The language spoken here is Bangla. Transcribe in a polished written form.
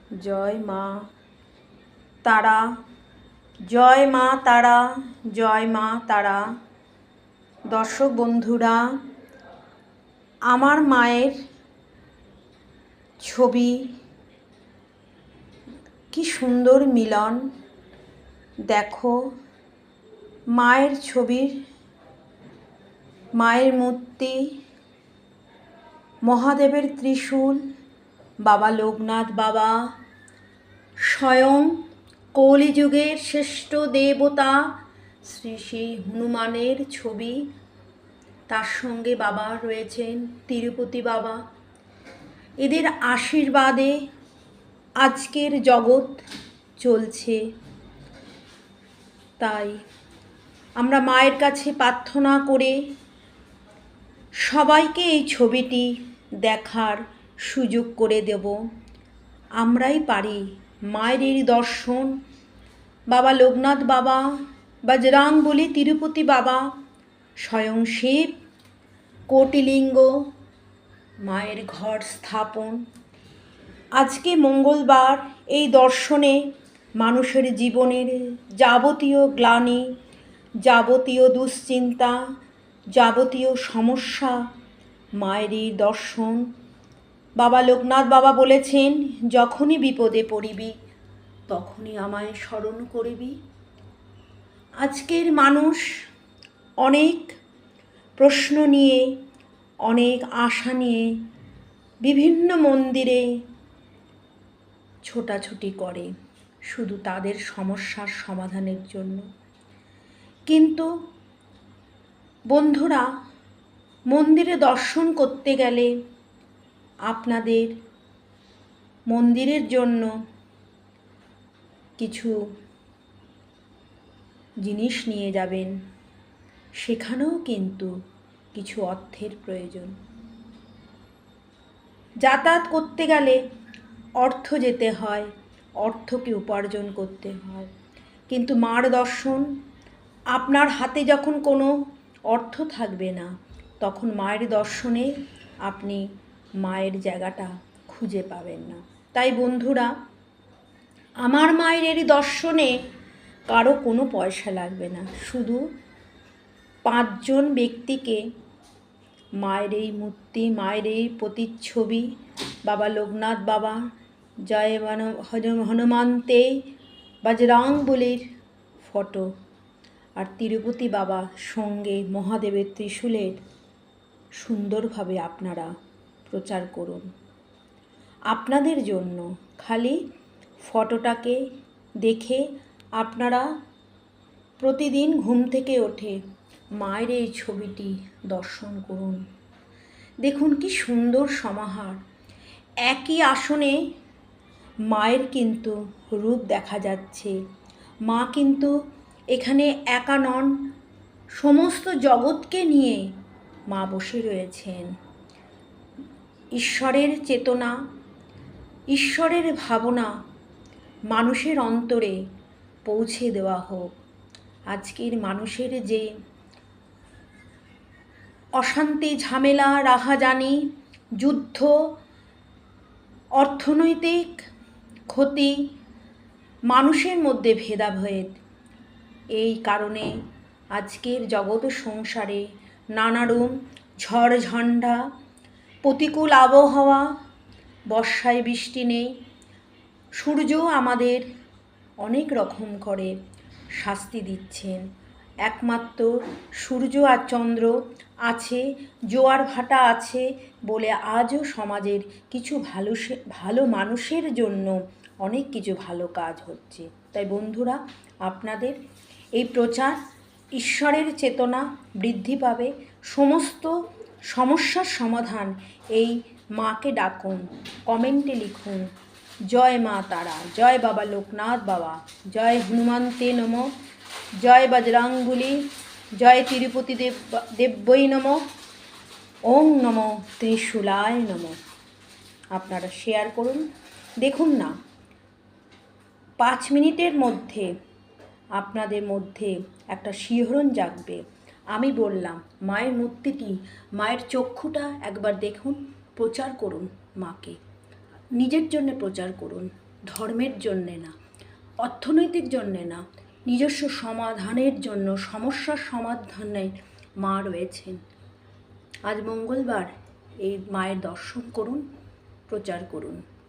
জয় মা তারা, জয় মা তারা, জয় মা তারা। দর্শক বন্ধুরা, আমার মায়ের ছবি, কি সুন্দর মিলন। দেখো মায়ের ছবির, মায়ের মূর্তি, মহাদেবের ত্রিশূল, বাবা লোকনাথ বাবা, স্বয়ং কলিযুগের শ্রেষ্ঠ দেবতা শ্রী শ্রী হনুমানের ছবি। তার সঙ্গে বাবা রয়েছেন তিরুপতি বাবা। এদের আশীর্বাদে আজকের জগৎ চলছে। তাই আমরা মায়ের কাছে প্রার্থনা করে সবাইকে এই ছবিটি দেখার সুযোগ করে দেব। আমরাই পারি মায়ের এই দর্শন। বাবা লোকনাথ বাবা, বজরংবলী, তিরুপতি বাবা, স্বয়ং শিব, কোটিলিঙ্গ, মায়ের ঘর স্থাপন। আজকে মঙ্গলবার এই দর্শনে মানুষের জীবনের যাবতীয় গ্লানি, যাবতীয় দুশ্চিন্তা, যাবতীয় সমস্যা মায়ের এই দর্শন। বাবা লোকনাথ বাবা বলেছেন, যখনই বিপদে পড়িবি তখনই আমায় স্মরণ করিবি। আজকের মানুষ অনেক প্রশ্ন নিয়ে, অনেক আশা নিয়ে বিভিন্ন মন্দিরে ছোটাছুটি করে শুধু তাদের সমস্যার সমাধানের জন্য। কিন্তু বন্ধুরা, মন্দিরে দর্শন করতে গেলে আপনাদের মন্দিরের জন্য কিছু জিনিস নিয়ে যাবেন, সেখানেও কিন্তু কিছু অর্থের প্রয়োজন। যাতায়াত করতে গেলে অর্থ যেতে হয়, অর্থকে উপার্জন করতে হয়। কিন্তু মার দর্শন, আপনার হাতে যখন কোনো অর্থ থাকবে না, তখন মায়ের দর্শনে আপনি মায়ের জায়গাটা খুঁজে পাবেন না। তাই বন্ধুরা, আমার মায়ের এই দর্শনে কারো কোনো পয়সা লাগবে না। শুধু 5 জন ব্যক্তিকে মায়ের এই মূর্তি, মায়ের এই প্রতিচ্ছবি, বাবা লোকনাথ বাবা, জয় হনুমান্তে, বজরংবলীর ফটো আর তিরুপতি বাবা সঙ্গে মহাদেবের ত্রিশূলের সুন্দরভাবে আপনারা প্রচার করুন। আপনাদের জন্য খালি ফটোটাকে দেখে আপনারা প্রতিদিন ঘুম থেকে ওঠে মায়ের এই ছবিটি দর্শন করুন। দেখুন কি সুন্দর সমাহার। একই আসনে মায়ের কিন্তু রূপ দেখা যাচ্ছে। মা কিন্তু এখানে একা নন, সমস্ত জগৎকে নিয়ে মা বসে রয়েছেন। ঈশ্বরের চেতনা, ঈশ্বরের ভাবনা মানুষের অন্তরে পৌঁছে দেওয়া হোক। আজকের মানুষের যে অশান্তি, ঝামেলা, রাহাজানি, যুদ্ধ, অর্থনৈতিক ক্ষতি, মানুষের মধ্যে ভেদাভেদ, এই কারণে আজকের জগৎ সংসারে নানারূপ ঝড় ঝঞ্ঝা, প্রতিকূল আবহাওয়া, বর্ষায় বৃষ্টি নেই, সূর্য আমাদের অনেক রকম করে শাস্তি দিচ্ছেন। একমাত্র সূর্য আর চন্দ্র আছে, জোয়ার ভাটা আছে বলে আজও সমাজের কিছু ভালো মানুষের জন্য অনেক কিছু ভালো কাজ হচ্ছে। তাই বন্ধুরা, আপনাদের এই প্রচার, ঈশ্বরের চেতনা বৃদ্ধি পাবে, সমস্ত সমস্যার সমাধান এই মাকে ডাকুন, কমেন্টে লিখুন জয় মা তারা, জয় বাবা লোকনাথ বাবা, জয় হনুমন্তে নমঃ, জয় বজরংবলী, জয় তিরুপতি দেব্যই নমঃ, ওং নমঃ ত্রিশূলায় নমঃ। আপনারা শেয়ার করুন। দেখুন না, 5 মিনিটের মধ্যে আপনাদের মধ্যে একটা শিহরণ জাগবে। আমি বললাম মায়ের মূর্তিটি, মায়ের চক্ষুটা একবার দেখুন, প্রচার করুন মাকে, নিজের জন্য প্রচার করুন। ধর্মের জন্যে না, অর্থনৈতিক জন্যে না, নিজস্ব সমাধানের জন্য, সমস্যার সমাধানে মা রয়েছেন। আজ মঙ্গলবার এই মায়ের দর্শন করুন, প্রচার করুন।